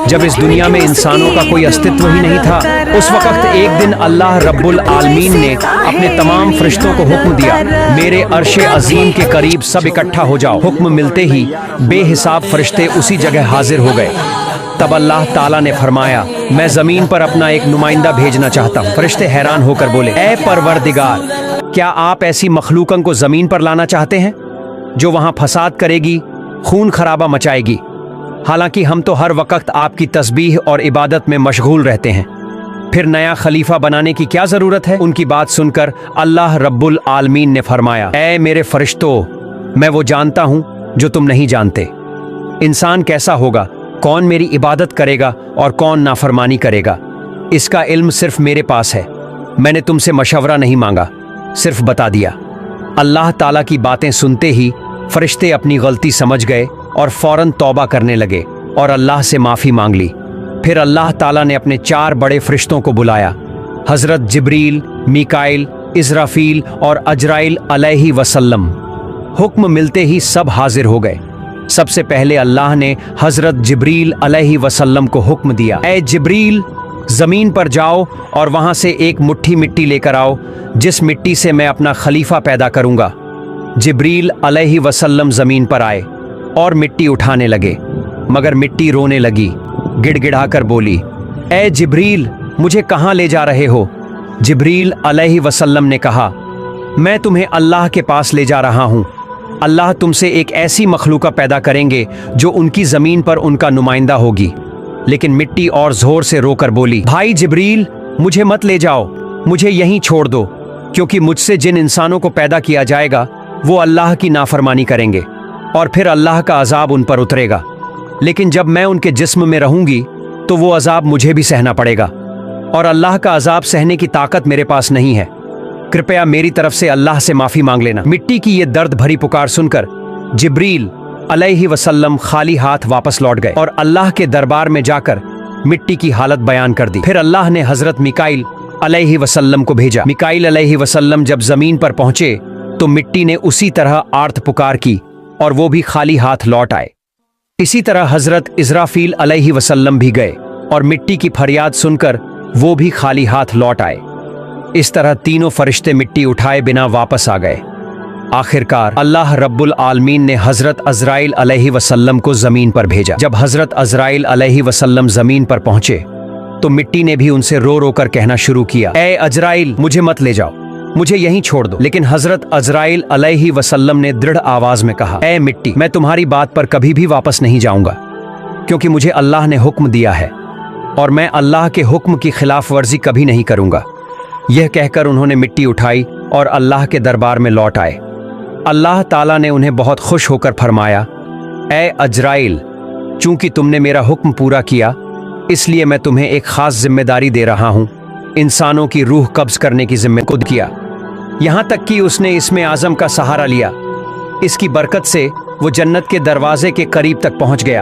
जब इस दुनिया में इंसानों का कोई अस्तित्व ही नहीं था, उस वक्त एक दिन अल्लाह रब्बुल आलमीन ने अपने तमाम फरिश्तों को हुक्म दिया, मेरे अर्शे अजीम के करीब सब इकट्ठा हो जाओ। हुक्म मिलते ही बेहिसाब फरिश्ते उसी जगह हाजिर हो गए। तब अल्लाह ताला ने फरमाया, मैं जमीन पर अपना एक नुमाइंदा भेजना चाहता हूँ। फरिश्ते हैरान होकर बोले, ए परवरदिगार, क्या आप ऐसी मखलूकन को जमीन पर लाना चाहते हैं जो वहां फसाद करेगी, खून खराबा मचाएगी? हालांकि हम तो हर वक्त आपकी तस्बीह और इबादत में मशगूल रहते हैं, फिर नया खलीफा बनाने की क्या जरूरत है? उनकी बात सुनकर अल्लाह रब्बुल आलमीन ने फरमाया, ऐ मेरे फरिश्तों, मैं वो जानता हूं जो तुम नहीं जानते। इंसान कैसा होगा, कौन मेरी इबादत करेगा और कौन नाफरमानी करेगा, इसका इल्म सिर्फ मेरे पास है। मैंने तुमसे मशवरा नहीं मांगा, सिर्फ बता दिया। अल्लाह ताला की बातें सुनते ही फरिश्ते अपनी गलती समझ गए और फौरन तौबा करने लगे और अल्लाह से माफ़ी मांग ली। फिर अल्लाह ताला ने अपने 4 बड़े फरिश्तों को बुलाया, हज़रत जिब्रील, मीकाइल, इज़राफील और अजराइल अलैहि वसल्लम। हुक्म मिलते ही सब हाजिर हो गए। सबसे पहले अल्लाह ने हज़रत जिब्रील अलैहि वसल्लम को हुक्म दिया, ए जिब्रील, ज़मीन पर जाओ और वहाँ से एक मुट्ठी मिट्टी लेकर आओ, जिस मिट्टी से मैं अपना खलीफा पैदा करूँगा। जिब्रील अलैहि वसल्लम ज़मीन पर आए और मिट्टी उठाने लगे, मगर मिट्टी रोने लगी, गिड़गिड़ाकर बोली, ए जिब्रील, मुझे कहाँ ले जा रहे हो? जिब्रील अलैहि वसल्लम ने कहा, मैं तुम्हें अल्लाह के पास ले जा रहा हूँ। अल्लाह तुमसे एक ऐसी मखलूका पैदा करेंगे जो उनकी ज़मीन पर उनका नुमाइंदा होगी। लेकिन मिट्टी और ज़ोर से रोकर बोली, भाई जिब्रील, मुझे मत ले जाओ, मुझे यहीं छोड़ दो, क्योंकि मुझसे जिन इंसानों को पैदा किया जाएगा वो अल्लाह की नाफरमानी करेंगे और फिर अल्लाह का अजाब उन पर उतरेगा। लेकिन जब मैं उनके जिस्म में रहूंगी तो वो अजाब मुझे भी सहना पड़ेगा और अल्लाह का अजाब सहने की ताकत मेरे पास नहीं है। कृपया मेरी तरफ से अल्लाह से माफ़ी मांग लेना। मिट्टी की ये दर्द भरी पुकार सुनकर जिब्रील अलैहि वसल्लम खाली हाथ वापस लौट गए और अल्लाह के दरबार में जाकर मिट्टी की हालत बयान कर दी। फिर अल्लाह ने हज़रत मीकाइल अलैहि वसल्लम को भेजा। मीकाइल अलैहि वसल्लम जब ज़मीन पर पहुंचे तो मिट्टी ने उसी तरह आर्त पुकार की और वो भी खाली हाथ लौट आए। इसी तरह हज़रत इज़राफील अलैहि वसल्लम भी गए और मिट्टी की फरियाद सुनकर वो भी खाली हाथ लौट आए। इस तरह तीनों फरिश्ते मिट्टी उठाए बिना वापस आ गए। आखिरकार अल्लाह रब्बुल आलमीन ने हज़रत अज़राइल अलैहि वसल्लम को ज़मीन पर भेजा। जब हज़रत अज़राइल अलैहि वसल्लम ज़मीन पर पहुंचे तो मिट्टी ने भी उनसे रो रो कर कहना शुरू किया, ए अज़राइल, मुझे मत ले जाओ, मुझे यहीं छोड़ दो। लेकिन हज़रत अज़राइल अलैहि वसल्लम ने दृढ़ आवाज़ में कहा, ए मिट्टी, मैं तुम्हारी बात पर कभी भी वापस नहीं जाऊंगा, क्योंकि मुझे अल्लाह ने हुक्म दिया है और मैं अल्लाह के हुक्म की खिलाफ वर्जी कभी नहीं करूंगा। यह कहकर उन्होंने मिट्टी उठाई और अल्लाह के दरबार में लौट आए। अल्लाह ताला ने उन्हें बहुत खुश होकर फरमाया, ए अज़राइल, चूंकि तुमने मेरा हुक्म पूरा किया इसलिए मैं तुम्हें एक ख़ास जिम्मेदारी दे रहा हूँ। इंसानों की रूह कब्ज़ करने की जिम्मे खुद किया, यहाँ तक कि उसने इसमें आज़म का सहारा लिया। इसकी बरकत से वो जन्नत के दरवाजे के करीब तक पहुँच गया।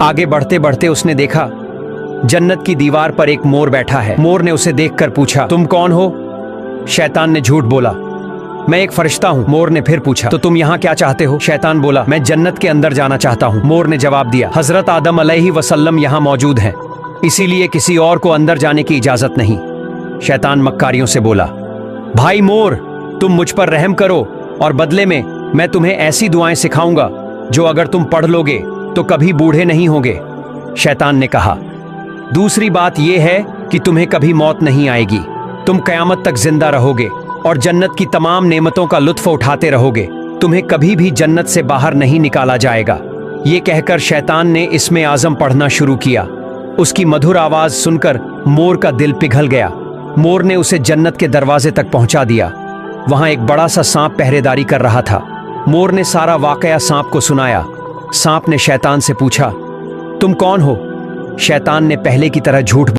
आगे बढ़ते बढ़ते उसने देखा जन्नत की दीवार पर एक मोर बैठा है। मोर ने उसे देखकर पूछा, तुम कौन हो? शैतान ने झूठ बोला, मैं एक फरिश्ता हूँ। मोर ने फिर पूछा, तो तुम यहाँ क्या चाहते हो? शैतान बोला, मैं जन्नत के अंदर जाना चाहता हूँ। मोर ने जवाब दिया, हज़रत आदम अलैहि वसल्लम यहाँ मौजूद हैं, इसीलिए किसी और को अंदर जाने की इजाज़त नहीं। शैतान मक्कारियों से बोला, भाई मोर, तुम मुझ पर रहम करो और बदले में मैं तुम्हें ऐसी दुआएं सिखाऊंगा जो अगर तुम पढ़ लोगे तो कभी बूढ़े नहीं होगे। शैतान ने कहा, दूसरी बात यह है कि तुम्हें कभी मौत नहीं आएगी, तुम क़यामत तक जिंदा रहोगे और जन्नत की तमाम नेमतों का लुत्फ़ उठाते रहोगे, तुम्हें कभी भी जन्नत से बाहर नहीं निकाला जाएगा। ये कहकर शैतान ने इसमें आज़म पढ़ना शुरू किया। उसकी मधुर आवाज़ सुनकर मोर का दिल पिघल गया। मोर ने उसे जन्नत के दरवाजे तक पहुंचा दिया। वहां एक बड़ा सा सांप पहरेदारी कर रहा था। मोर ने सारा वाकया सांप को सुनाया। सांप ने शैतान से पूछा, तुम कौन हो? शैतान ने पहले की तरह झूठ